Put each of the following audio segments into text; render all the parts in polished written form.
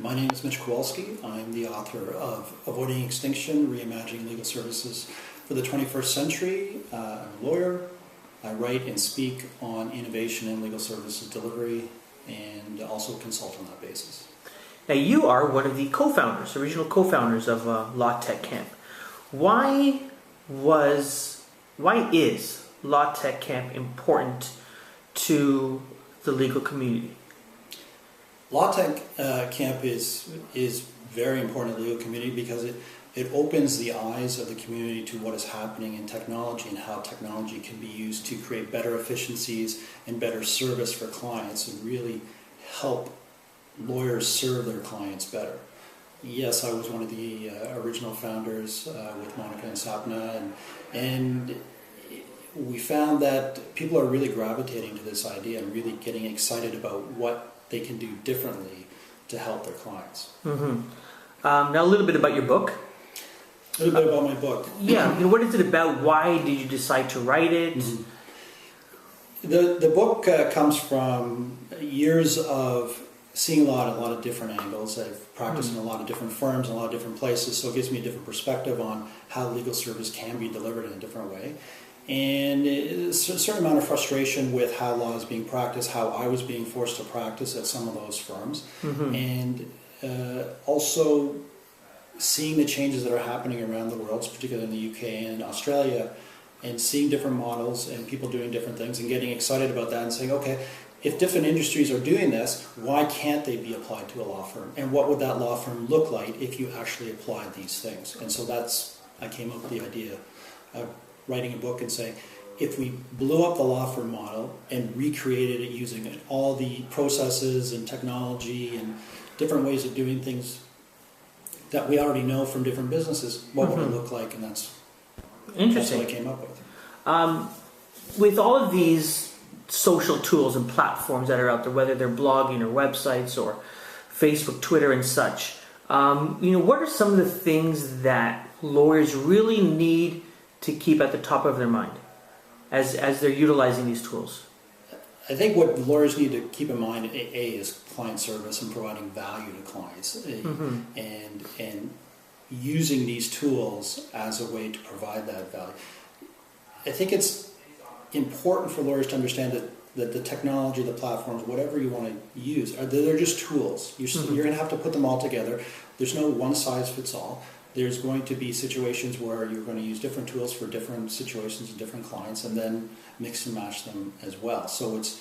My name is Mitch Kowalski. I'm the author of Avoiding Extinction, Reimagining Legal Services for the 21st Century. I'm a lawyer. I write and speak on innovation in legal services delivery and also consult on that basis. Now you are one of the co-founders, original co-founders of LawTechCamp. Why is LawTechCamp important to the legal community? LawTechCamp is very important to the legal community because it opens the eyes of the community to what is happening in technology and how technology can be used to create better efficiencies and better service for clients and really help lawyers serve their clients better. Yes, I was one of the original founders with Monica and Sapna, and we found that people are really gravitating to this idea and really getting excited about what they can do differently to help their clients. Mm-hmm. Now a little bit about your book. A little bit about my book. Yeah, what is it about? Why did you decide to write it? Mm-hmm. The book comes from years of seeing a lot of different angles. I've practiced in a lot of different firms, in a lot of different places, so it gives me a different perspective on how legal service can be delivered in a different way. And it's a certain amount of frustration with how law is being practiced, how I was being forced to practice at some of those firms, and also seeing the changes that are happening around the world, particularly in the UK and Australia, and seeing different models and people doing different things and getting excited about that and saying, okay, if different industries are doing this, why can't they be applied to a law firm? And what would that law firm look like if you actually applied these things? And so I came up with the idea of writing a book and saying, if we blew up the law firm model and recreated it using all the processes and technology and different ways of doing things that we already know from different businesses, what would it look like? And that's what I came up with. With all of these social tools and platforms that are out there, whether they're blogging or websites or Facebook, Twitter, and such, what are some of the things that lawyers really need to keep at the top of their mind as they're utilizing these tools? I think what lawyers need to keep in mind, is client service and providing value to clients, and using these tools as a way to provide that value. I think it's important for lawyers to understand that the technology, the platforms, whatever you want to use, they're just tools. You're going to have to put them all together. There's no one size fits all. There's going to be situations where you're going to use different tools for different situations and different clients, and then mix and match them as well. So it's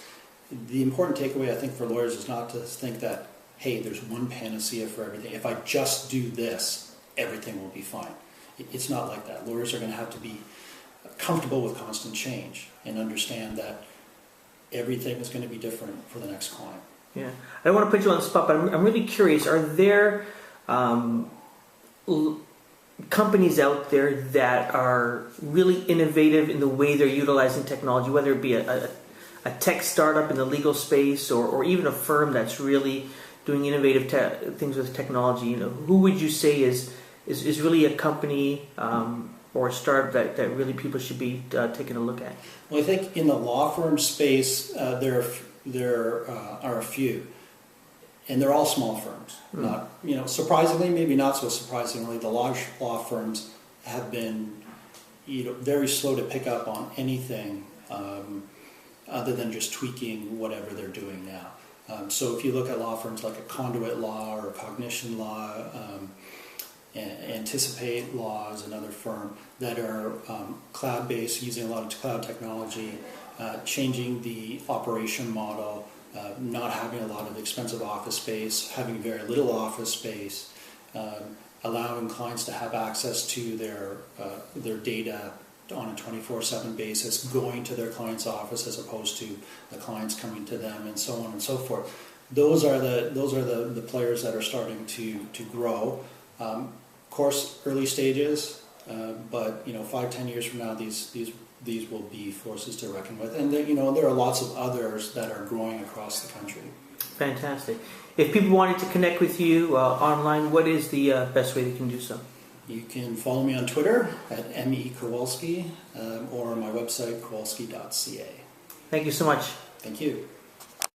the important takeaway, I think, for lawyers is not to think that, hey, there's one panacea for everything. If I just do this, everything will be fine. It's not like that. Lawyers are going to have to be comfortable with constant change and understand that everything is going to be different for the next client. Yeah, I don't want to put you on the spot, but I'm really curious. Are there companies out there that are really innovative in the way they're utilizing technology, whether it be a tech startup in the legal space or even a firm that's really doing innovative things with technology? Who would you say is really a company or a startup that really people should be taking a look at? Well, I think in the law firm space, there are a few. And they're all small firms. Not, surprisingly, maybe not so surprisingly, the large law firms have been, very slow to pick up on anything other than just tweaking whatever they're doing now. So if you look at law firms like a Conduit Law or Cognition Law, Anticipate Law is another firm that are cloud-based, using a lot of cloud technology, changing the operation model. Not having a lot of expensive office space, having very little office space, allowing clients to have access to their data on a 24/7 basis, going to their client's office as opposed to the clients coming to them, and so on and so forth. Those are the players that are starting to grow. Of course, early stages, but 5-10 years from now, these will be forces to reckon with, and there are lots of others that are growing across the country. Fantastic. If people wanted to connect with you online, what is the best way they can do so? You can follow me on Twitter at MEKowalski or on my website kowalski.ca. Thank you so much. Thank you.